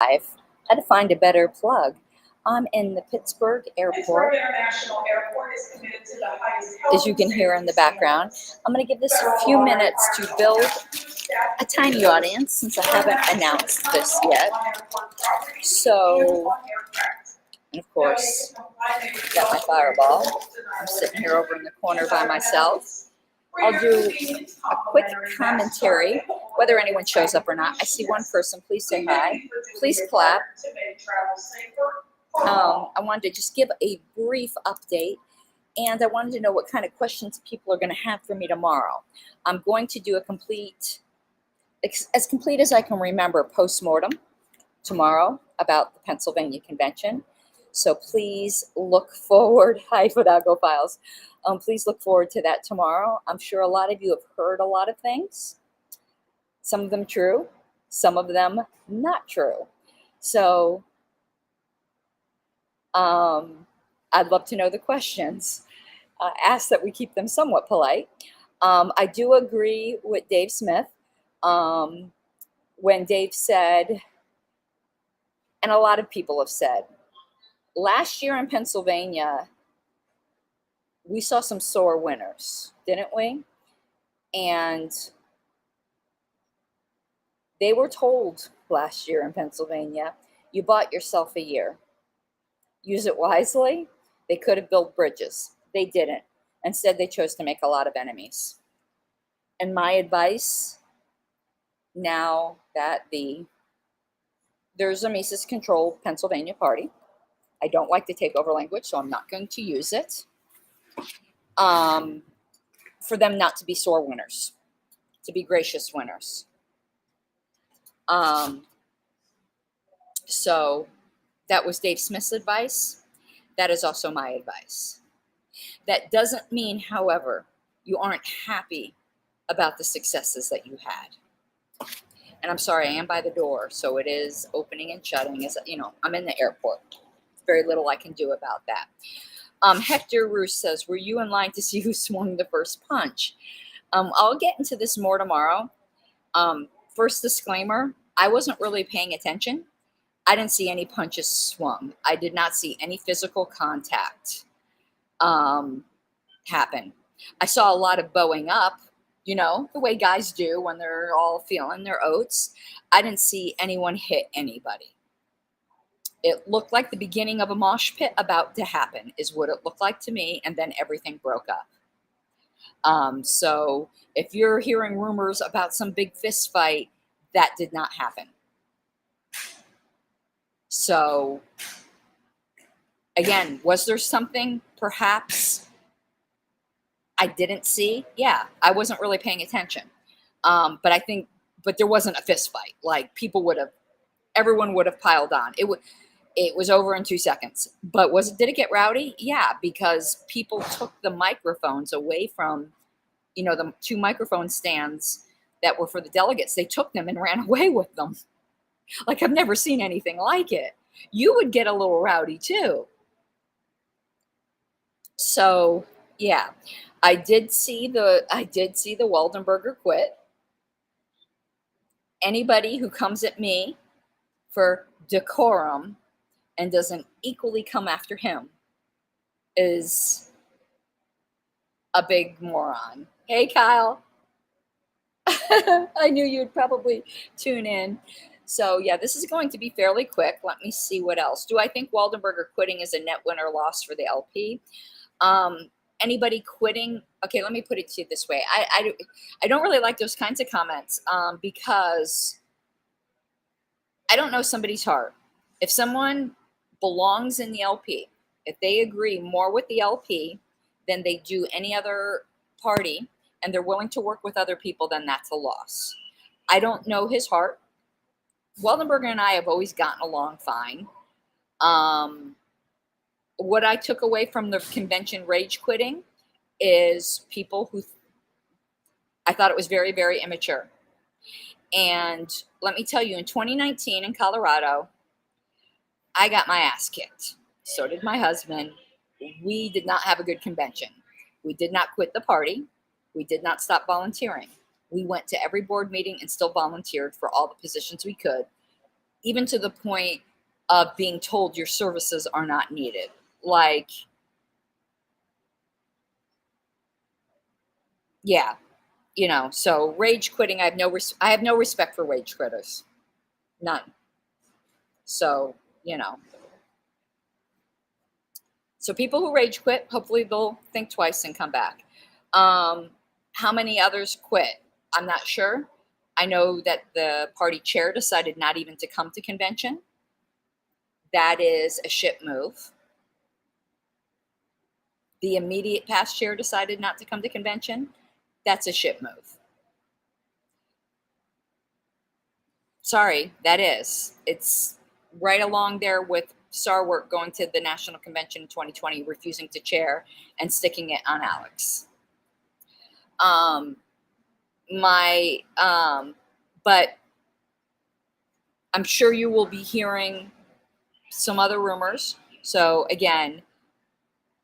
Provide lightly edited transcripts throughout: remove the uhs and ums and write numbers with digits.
I've had to find a better plug. I'm in the Pittsburgh airport. As you can hear in the background, I'm going to give this a few minutes to build a tiny audience since I haven't announced this yet. So, and of course, got my fireball. I'm sitting here over in the corner by myself. I'll do a quick commentary, whether anyone shows up or not. I see one person. Please say hi. Please clap. I wanted to just give a brief update, and I wanted to know what kind of questions people are going to have for me tomorrow. I'm going to do a as complete as I can remember, post-mortem tomorrow about the Pennsylvania Convention. So please look forward. Hi, Fodago Files. Please look forward to that tomorrow. I'm sure a lot of you have heard a lot of things. Some of them true, some of them not true. So I'd love to know the questions. Ask that we keep them somewhat polite. I do agree with Dave Smith when Dave said, and a lot of people have said, last year in Pennsylvania, we saw some sore winners, didn't we? And they were told last year in Pennsylvania, you bought yourself a year. Use it wisely. They could have built bridges. They didn't. Instead, they chose to make a lot of enemies. And my advice, now that there's a Mises-controlled Pennsylvania party, I don't like the takeover language, so I'm not going to use it. For them not to be sore winners, to be gracious winners. So that was Dave Smith's advice. That is also my advice. That doesn't mean, however, you aren't happy about the successes that you had. And I'm sorry, I am by the door, so it is opening and shutting. As you know, I'm in the airport. Very little I can do about that. Hector Roos says, were you in line to see who swung the first punch? I'll get into this more tomorrow. First disclaimer, I wasn't really paying attention. I didn't see any punches swung. I did not see any physical contact happen. I saw a lot of bowing up, you know, the way guys do when they're all feeling their oats. I didn't see anyone hit anybody. It looked like the beginning of a mosh pit about to happen is what it looked like to me, and then everything broke up. So if you're hearing rumors about some big fist fight, that did not happen. So again, was there something perhaps I didn't see? Yeah, I wasn't really paying attention. But there wasn't a fist fight. Like everyone would have piled on. It was over in 2 seconds. But did it get rowdy? Yeah, because people took the microphones away from, the 2 microphone stands that were for the delegates. They took them and ran away with them. Like, I've never seen anything like it. You would get a little rowdy too. So, yeah, I did see the Waldenberger quit. Anybody who comes at me for decorum and doesn't equally come after him is a big moron. Hey, Kyle. I knew you'd probably tune in. So, yeah, this is going to be fairly quick. Let me see what else. Do I think Waldenberger quitting is a net win or loss for the LP? Anybody quitting? Okay, let me put it to you this way. I don't really like those kinds of comments because I don't know somebody's heart. If someone belongs in the LP, if they agree more with the LP than they do any other party, and they're willing to work with other people, then that's a loss. I don't know his heart. Waldenberger and I have always gotten along fine. What I took away from the convention rage quitting is people who I thought it was very, very immature. And let me tell you, in 2019 in Colorado, I got my ass kicked. So did my husband. We did not have a good convention. We did not quit the party. We did not stop volunteering. We went to every board meeting and still volunteered for all the positions we could. even to the point of being told your services are not needed. Like, yeah, so rage quitting, I have no respect for rage quitters. None. So, so people who rage quit, hopefully they'll think twice and come back. How many others quit? I'm not sure. I know that the party chair decided not even to come to convention. That is a shit move. The immediate past chair decided not to come to convention. That's a shit move. Sorry, that is. It's right along there with Sarwark going to the National Convention in 2020, refusing to chair and sticking it on Alex. But I'm sure you will be hearing some other rumors. So again,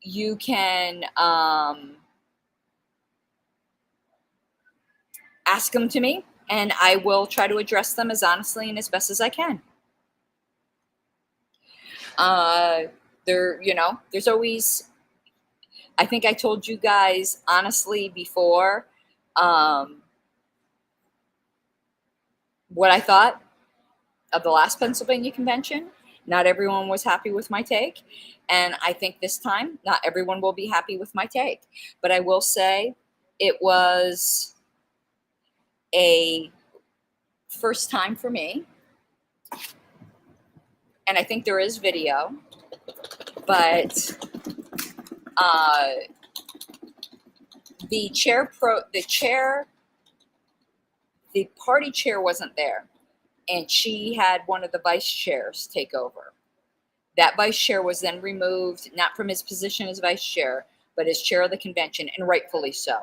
you can ask them to me, and I will try to address them as honestly and as best as I can. There's always, I think I told you guys honestly before, what I thought of the last Pennsylvania convention. Not everyone was happy with my take. And I think this time, not everyone will be happy with my take. But I will say it was a first time for me. And I think there is video. But the party chair wasn't there. And she had one of the vice chairs take over. That vice chair was then removed, not from his position as vice chair, but as chair of the convention, and rightfully so.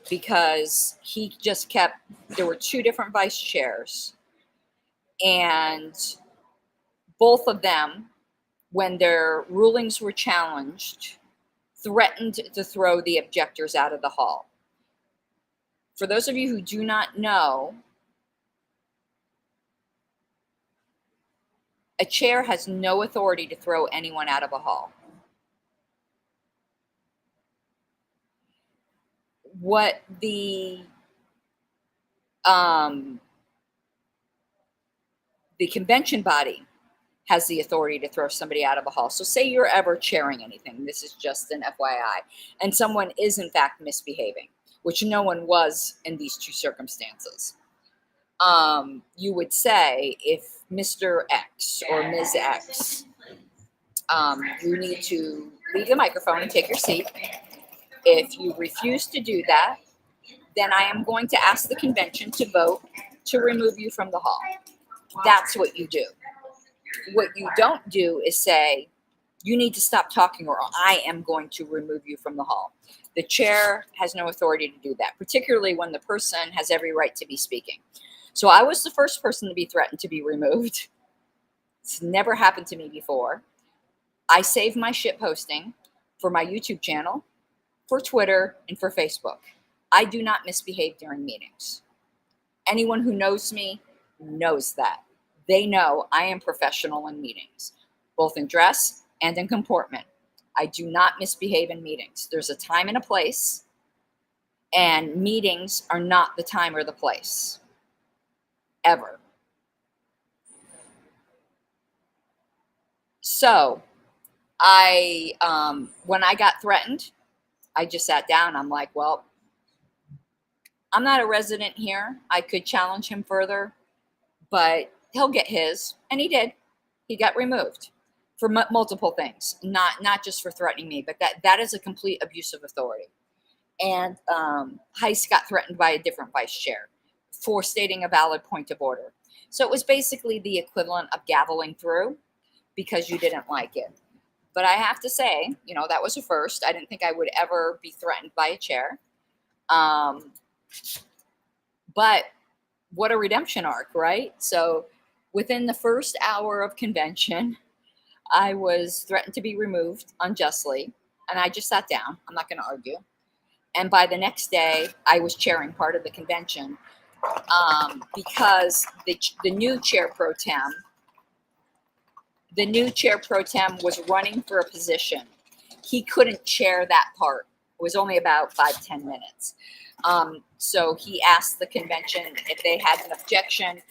Because he just kept, there were two different vice chairs, and both of them, when their rulings were challenged, threatened to throw the objectors out of the hall. For those of you who do not know, a chair has no authority to throw anyone out of a hall. What the convention body has the authority to throw somebody out of a hall. So say you're ever chairing anything, this is just an FYI, and someone is in fact misbehaving, which no one was in these two circumstances. You would say, if Mr. X or Ms. X, you need to leave the microphone and take your seat. If you refuse to do that, then I am going to ask the convention to vote to remove you from the hall. That's what you do. What you don't do is say, you need to stop talking or I am going to remove you from the hall. The chair has no authority to do that, particularly when the person has every right to be speaking. So I was the first person to be threatened to be removed. It's never happened to me before. I save my shit posting for my YouTube channel, for Twitter, and for Facebook. I do not misbehave during meetings. Anyone who knows me knows that. They know I am professional in meetings, both in dress and in comportment. I do not misbehave in meetings. There's a time and a place, and meetings are not the time or the place. Ever. So, when I got threatened, I just sat down. I'm like, well, I'm not a resident here. I could challenge him further, but he'll get his. And he did. He got removed for multiple things, not just for threatening me, but that is a complete abuse of authority. And Heist got threatened by a different vice chair for stating a valid point of order. So it was basically the equivalent of gaveling through because you didn't like it. But I have to say, that was a first. I didn't think I would ever be threatened by a chair. But what a redemption arc, right? So within the first hour of convention, I was threatened to be removed unjustly. And I just sat down. I'm not going to argue. And by the next day, I was chairing part of the convention. because the new chair pro tem, was running for a position. He couldn't chair that part. It was only about 5-10 minutes. So he asked the convention if they had an objection,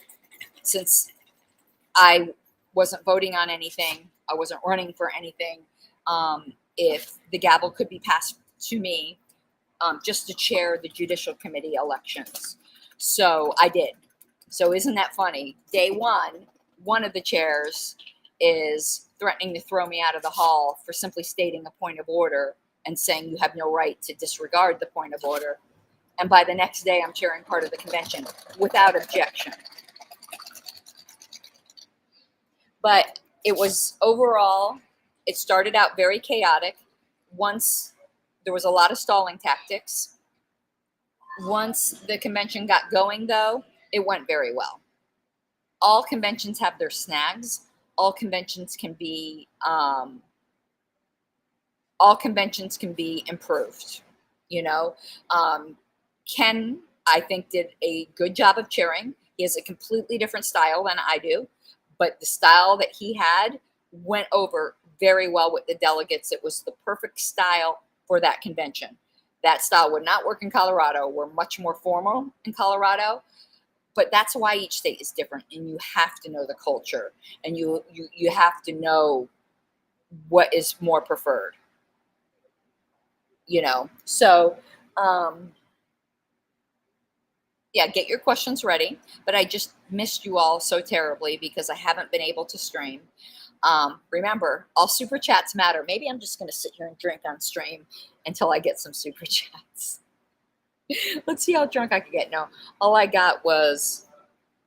since I wasn't voting on anything, I wasn't running for anything, if the gavel could be passed to me, just to chair the Judicial Committee elections. So I did. So isn't that funny? Day one of the chairs is threatening to throw me out of the hall for simply stating a point of order and saying you have no right to disregard the point of order. And by the next day, I'm chairing part of the convention without objection. But it was overall, it started out very chaotic. Once there was a lot of stalling tactics. Once the convention got going, though, it went very well. All conventions have their snags. All conventions can be improved. You know, Ken, I think, did a good job of chairing. He has a completely different style than I do, but the style that he had went over very well with the delegates. It was the perfect style for that convention. That style would not work in Colorado. We're much more formal in Colorado, but that's why each state is different, and you have to know the culture, and you have to know what is more preferred. You know, so yeah, get your questions ready. But I just missed you all so terribly because I haven't been able to stream. Remember, all super chats matter. Maybe I'm just going to sit here and drink on stream until I get some super chats. Let's see how drunk I can get. No, all I got was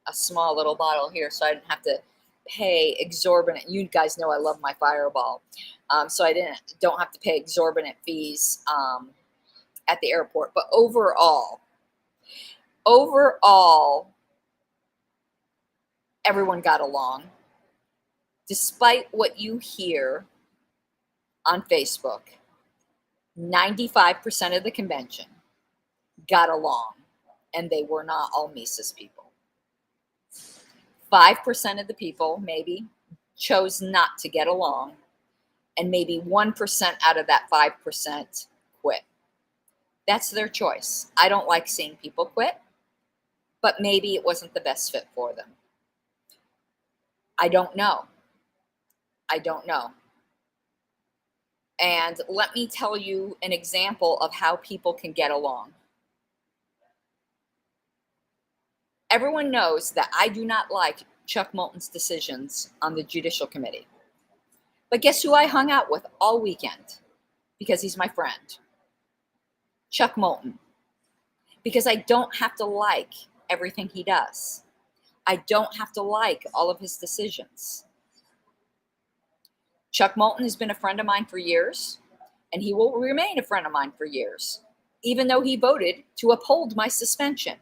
a small little bottle here, so I didn't have to pay exorbitant. You guys know I love my Fireball, so I don't have to pay exorbitant fees at the airport. But overall, everyone got along. Despite what you hear on Facebook, 95% of the convention got along, and they were not all Mises people. 5% of the people maybe chose not to get along, and maybe 1% out of that 5% quit. That's their choice. I don't like seeing people quit, but maybe it wasn't the best fit for them. I don't know. And let me tell you an example of how people can get along. Everyone knows that I do not like Chuck Moulton's decisions on the Judicial Committee. But guess who I hung out with all weekend? Because he's my friend. Chuck Moulton. Because I don't have to like everything he does. I don't have to like all of his decisions. Chuck Moulton has been a friend of mine for years, and he will remain a friend of mine for years, even though he voted to uphold my suspension.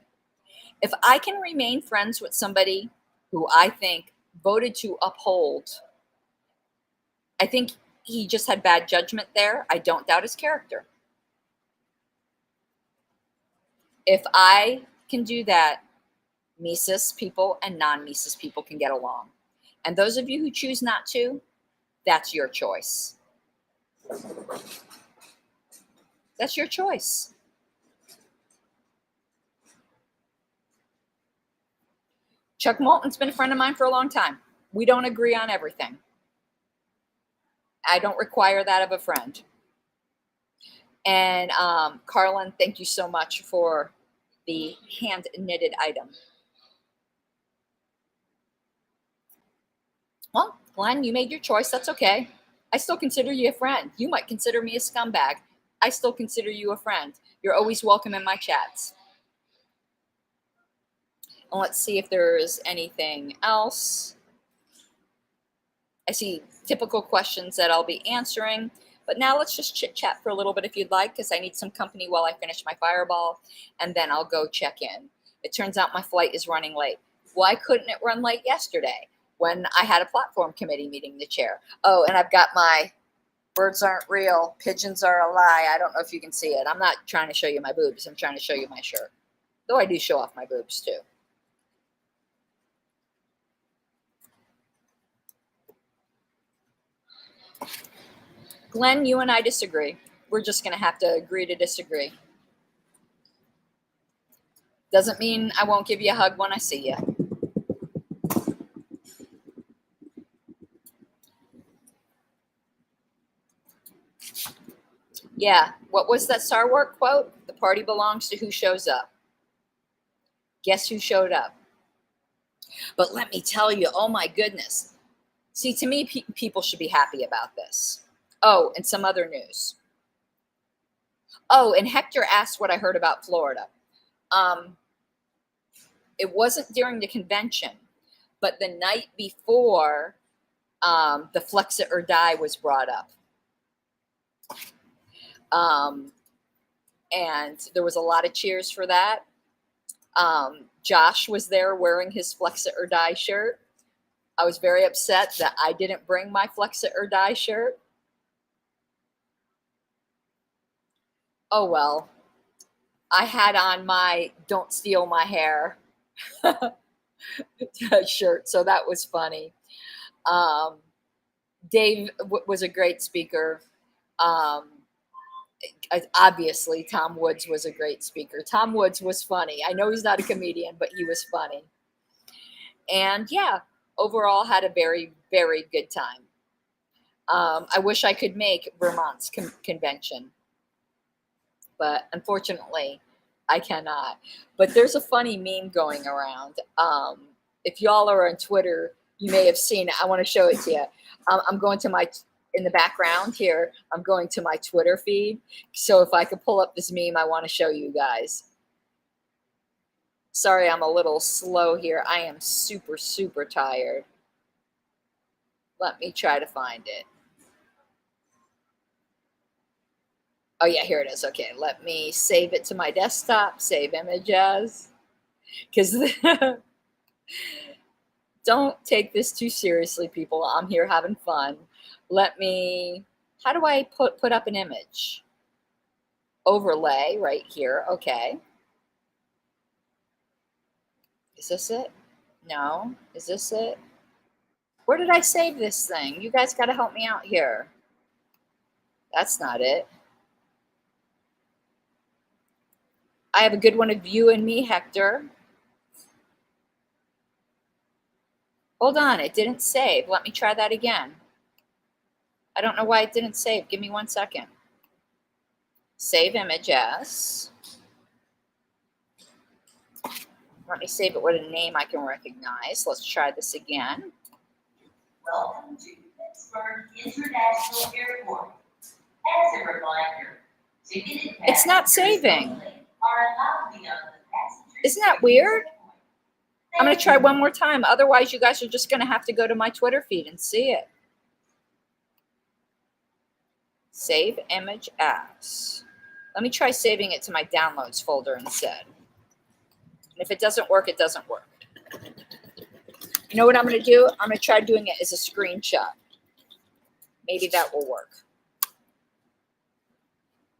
If I can remain friends with somebody who I think voted to uphold, I think he just had bad judgment there. I don't doubt his character. If I can do that, Mises people and non-Mises people can get along. And those of you who choose not to, that's your choice. That's your choice. Chuck Moulton's been a friend of mine for a long time. We don't agree on everything. I don't require that of a friend. And Carlin, thank you so much for the hand-knitted item. Well, Glenn, you made your choice. That's okay. I still consider you a friend. You might consider me a scumbag. I still consider you a friend. You're always welcome in my chats. And let's see if there's anything else. I see typical questions that I'll be answering. But now let's just chit-chat for a little bit if you'd like, because I need some company while I finish my Fireball, and then I'll go check in. It turns out my flight is running late. Why couldn't it run late yesterday when I had a platform committee meeting to chair? Oh, and I've got my birds aren't real, pigeons are a lie. I don't know if you can see it. I'm not trying to show you my boobs. I'm trying to show you my shirt. Though I do show off my boobs too. Glenn, you and I disagree. We're just going to have to agree to disagree. Doesn't mean I won't give you a hug when I see you. Yeah, what was that Star Wars quote? The party belongs to who shows up. Guess who showed up? But let me tell you, oh my goodness. See, to me, people should be happy about this. Oh, and some other news. Oh, and Hector asked what I heard about Florida. It wasn't during the convention, but the night before, the Flex It or Die was brought up. And there was a lot of cheers for that. Josh was there wearing his Flex It or Die shirt. I was very upset that I didn't bring my Flex It or Die shirt. Oh well. I had on my Don't Steal My Hair shirt, so that was funny. Dave was a great speaker. Obviously, Tom Woods was a great speaker. Tom Woods was funny. I know he's not a comedian, but he was funny. And yeah, overall had a very, very good time. I wish I could make Vermont's convention, but unfortunately, I cannot. But there's a funny meme going around. If y'all are on Twitter, you may have seen it. I want to show it to you. I'm going to in the background here, I'm going to my Twitter feed. So if I could pull up this meme, I want to show you guys. Sorry, I'm a little slow here. I am super, super tired. Let me try to find it. Oh yeah, here it is. Okay, let me save it to my desktop, save images. Because don't take this too seriously, people. I'm here having fun. Let me, how do I put up an image? Overlay right here. Okay. Is this it? No. Is this it? Where did I save this thing? You guys got to help me out here. That's not it. I have a good one of you and me, Hector. Hold on, it didn't save. Let me try that again. I don't know why it didn't save. Give me 1 second. Save image as. Let me save it with a name I can recognize. Let's try this again. Welcome to Pittsburgh International Airport. As a reminder, ticketed it's not saving. Are allowed beyond the passenger. Isn't that weird? I'm going to try one more time. Otherwise, you guys are just going to have to go to my Twitter feed and see it. Save image as. Let me try saving it to my downloads folder instead. And if it doesn't work, it doesn't work. You know what I'm going to do? I'm going to try doing it as a screenshot. Maybe that will work.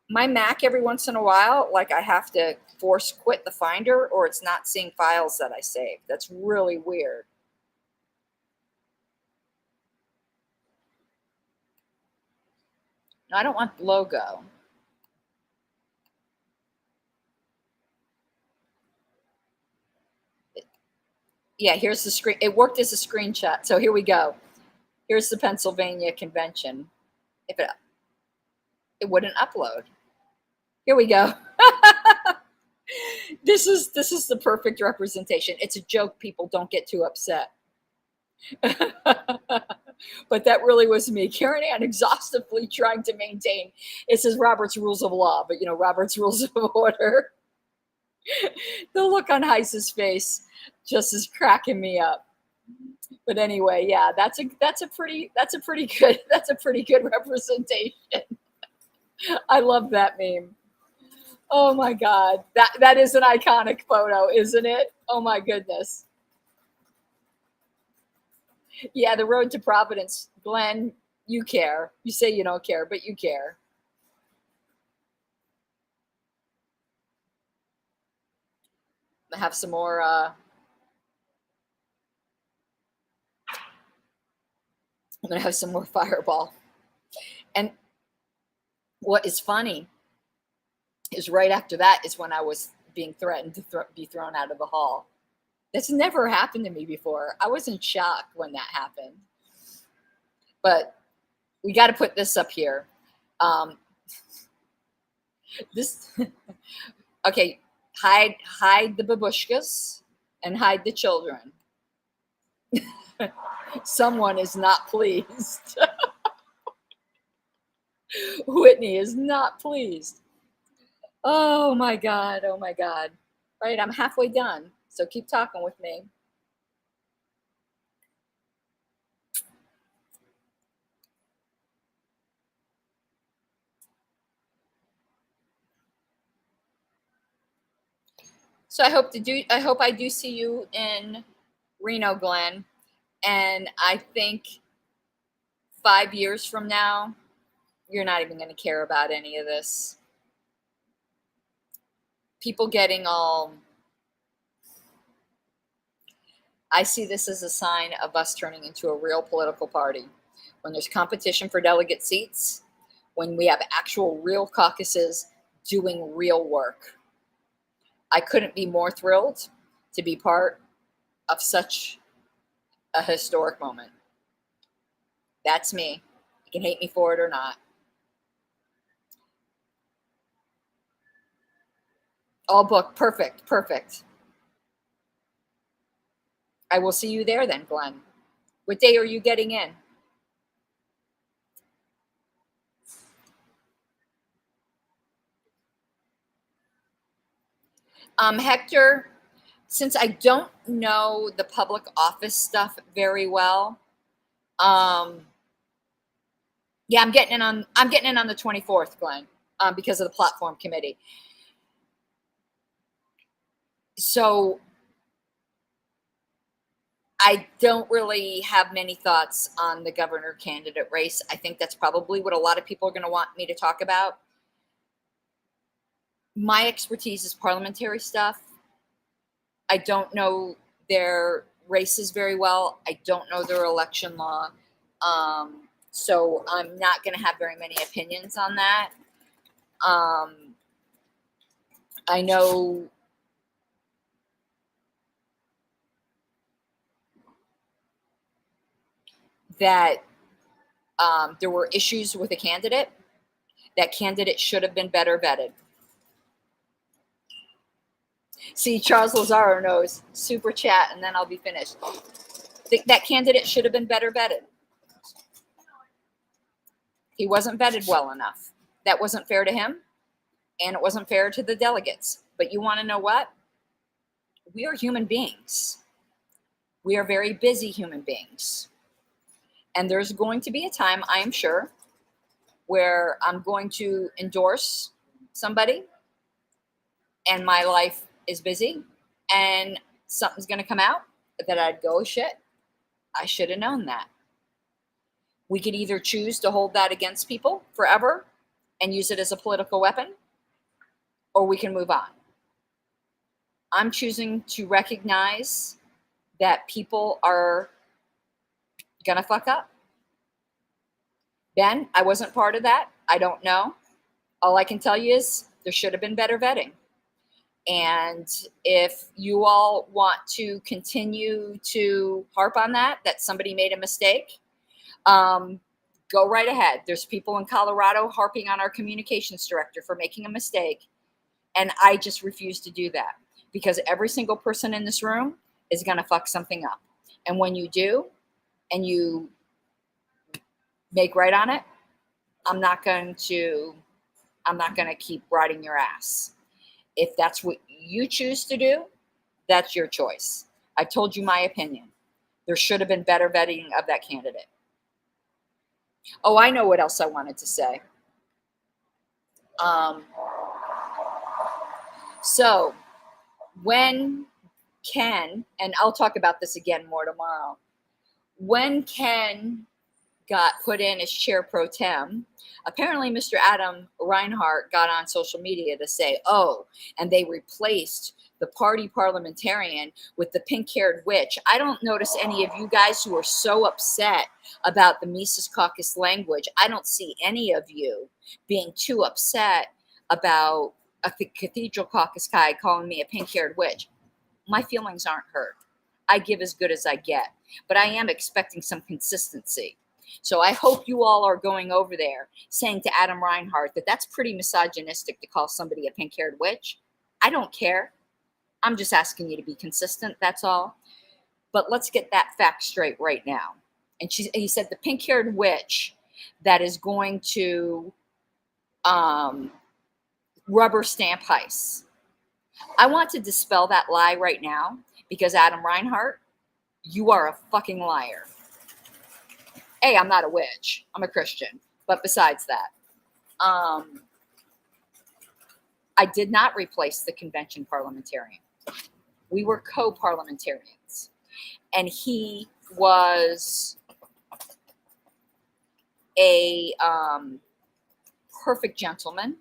My Mac, every once in a while, like I have to force quit the Finder or it's not seeing files that I saved. That's really weird. No, I don't want logo. Yeah, here's the screen. It worked as a screenshot. So here we go. Here's the Pennsylvania convention. If it wouldn't upload. Here we go. This is the perfect representation. It's a joke, people. Don't get too upset. But that really was me. Karen Ann exhaustively trying to maintain. It says Robert's Rules of Law, but you know, Robert's Rules of Order. The look on Heist's face just is cracking me up. But anyway, yeah, that's a pretty good representation. I love that meme. Oh my God, that is an iconic photo, isn't it? Oh my goodness. Yeah, the road to Providence. Glenn, you care. You say you don't care, but you care. have some more. I'm gonna have some more Fireball. And what is funny is right after that is when I was being threatened to be thrown out of the hall. That's never happened to me before. I was in shock when that happened. But we got to put this up here. This okay. Hide the babushkas and hide the children. Someone is not pleased. Whitney is not pleased. Oh my God. Oh my God. Right, I'm halfway done. So keep talking with me. So I hope I do see you in Reno, Glenn. And I think 5 years from now, you're not even going to care about any of this. People getting all, I see this as a sign of us turning into a real political party. When there's competition for delegate seats, when we have actual real caucuses doing real work. I couldn't be more thrilled to be part of such a historic moment. That's me. You can hate me for it or not. All booked. Perfect. Perfect. I will see you there then, Glenn. What day are you getting in? Hector, since I don't know the public office stuff very well, yeah, I'm getting in on the 24th, Glenn, because of the platform committee. So I don't really have many thoughts on the governor candidate race. I think that's probably what a lot of people are going to want me to talk about. My expertise is parliamentary stuff. I don't know their races very well. I don't know their election law. So I'm not going to have very many opinions on that. I know that there were issues with a candidate. That candidate should have been better vetted. See, Charles Lazaro knows. Super chat, and then I'll be finished. That candidate should have been better vetted. He wasn't vetted well enough. That wasn't fair to him, and it wasn't fair to the delegates. But you want to know what? We are human beings. We are very busy human beings. And there's going to be a time, I am sure, where I'm going to endorse somebody and my life is busy and something's going to come out that I'd go, oh, shit, I should have known that. We could either choose to hold that against people forever and use it as a political weapon, or we can move on. I'm choosing to recognize that people are going to fuck up. Ben, I wasn't part of that. I don't know. All I can tell you is there should have been better vetting. And if you all want to continue to harp on that somebody made a mistake, go right ahead. There's people in Colorado harping on our communications director for making a mistake. And I just refuse to do that because every single person in this room is going to fuck something up. And when you do, and you make right on it, I'm not going to keep riding your ass. If that's what you choose to do, that's your choice. I told you my opinion. There should have been better vetting of that candidate. Oh, I know what else I wanted to say. So when Ken, and I'll talk about this again more tomorrow, when Ken got put in as chair pro tem, apparently Mr. Adam Reinhart got on social media to say, oh, and they replaced the party parliamentarian with the pink-haired witch. I don't notice any of you guys who are so upset about the Mises Caucus language. I don't see any of you being too upset about a Cathedral Caucus guy calling me a pink-haired witch. My feelings aren't hurt. I give as good as I get, but I am expecting some consistency. So I hope you all are going over there saying to Adam Reinhart that that's pretty misogynistic to call somebody a pink-haired witch. I don't care. I'm just asking you to be consistent, that's all. But let's get that fact straight right now. And he said the pink-haired witch that is going to rubber stamp Heist. I want to dispel that lie right now because Adam Reinhart, you are a fucking liar. Hey, I'm not a witch. I'm a Christian. But besides that, I did not replace the convention parliamentarian. We were co-parliamentarians. And he was a perfect gentleman.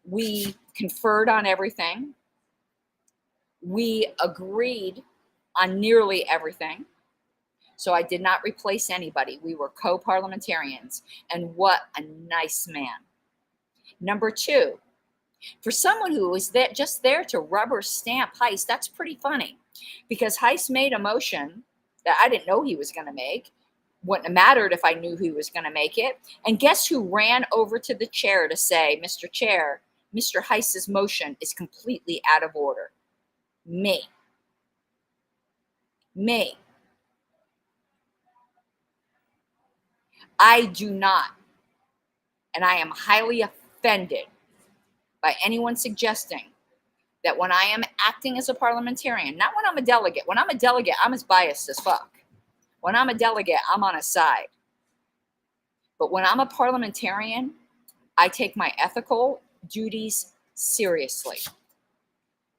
We conferred on everything. We agreed on nearly everything. So I did not replace anybody. We were co-parliamentarians. And what a nice man. Number two, for someone who was just there to rubber stamp Heist, that's pretty funny. Because Heist made a motion that I didn't know he was going to make. Wouldn't have mattered if I knew he was going to make it. And guess who ran over to the chair to say, Mr. Chair, Mr. Heist's motion is completely out of order? Me. Me. I do not, and I am highly offended by anyone suggesting that when I am acting as a parliamentarian, not when I'm a delegate. When I'm a delegate, I'm as biased as fuck. When I'm a delegate, I'm on a side. But when I'm a parliamentarian, I take my ethical duties seriously.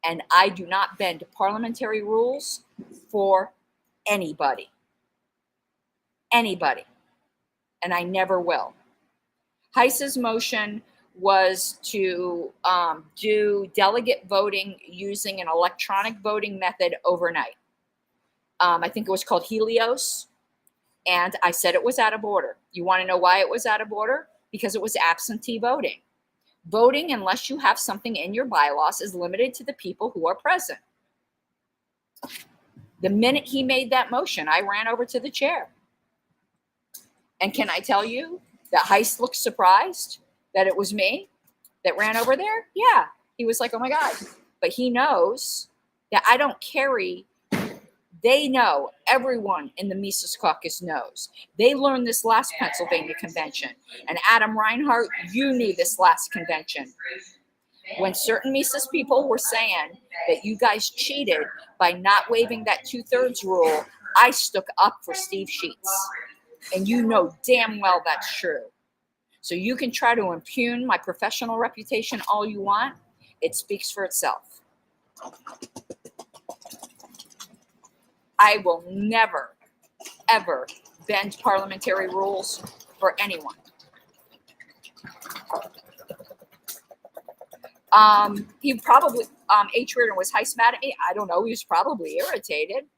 And I do not bend parliamentary rules for anybody. Anybody. And I never will. Heist's motion was to do delegate voting using an electronic voting method overnight. I think it was called Helios. And I said it was out of order. You want to know why it was out of order? Because it was absentee voting. Voting, unless you have something in your bylaws, is limited to the people who are present. The minute he made that motion, I ran over to the chair. And can I tell you that Heist looked surprised that it was me that ran over there? Yeah. He was like, oh my God. But he knows that I don't carry. They know, everyone in the Mises Caucus knows. They learned this last Pennsylvania convention. And Adam Reinhart, you knew this last convention. When certain Mises people were saying that you guys cheated by not waiving that 2/3 rule, I stuck up for Steve Sheets. And you know damn well that's true. So you can try to impugn my professional reputation all you want. It speaks for itself. I will never, ever bend parliamentary rules for anyone. He probably, H. Reardon, was Heist mad at me? I don't know. He was probably irritated.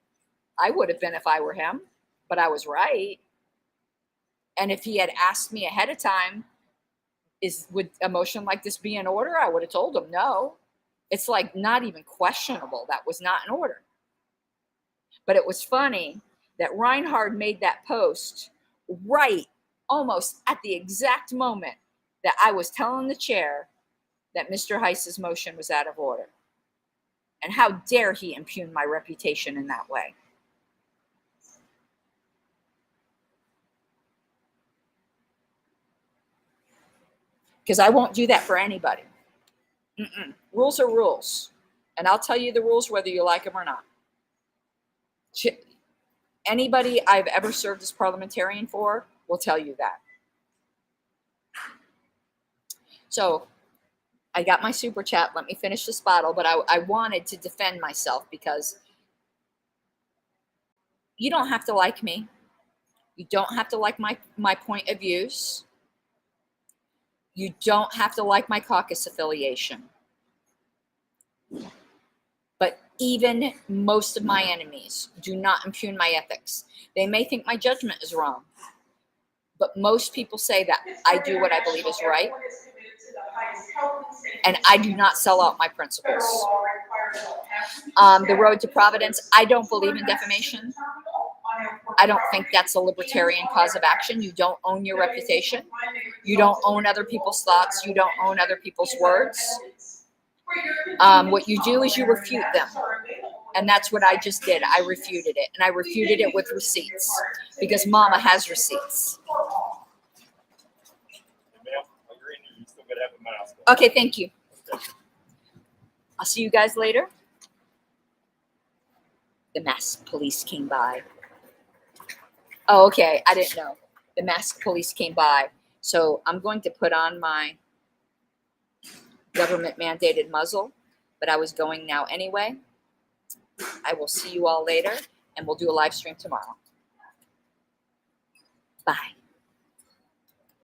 I would have been if I were him, but I was right. And if he had asked me ahead of time, would a motion like this be in order? I would have told him no. It's like not even questionable. That was not in order. But it was funny that Reinhart made that post right almost at the exact moment that I was telling the chair that Mr. Heist's motion was out of order. And how dare he impugn my reputation in that way? Because I won't do that for anybody. Rules are rules. And I'll tell you the rules whether you like them or not. Anybody I've ever served as parliamentarian for will tell you that. So I got my super chat. Let me finish this bottle. But I wanted to defend myself because you don't have to like me. You don't have to like my point of views. You don't have to like my caucus affiliation. But Even most of my enemies do not impugn my ethics. They may think my judgment is wrong, but most people say that I do what I believe is right, and I do not sell out my principles. The road to Providence, I don't believe in defamation. I don't think that's a libertarian cause of action. You don't own your reputation. You don't own other people's thoughts. You don't own other people's words. What you do is you refute them. And that's what I just did. I refuted it. And I refuted it with receipts. Because Mama has receipts. Okay, thank you. I'll see you guys later. The masked police came by. Oh, okay. I didn't know. The masked police came by. So I'm going to put on my government mandated muzzle, but I was going now anyway. I will see you all later, and we'll do a live stream tomorrow.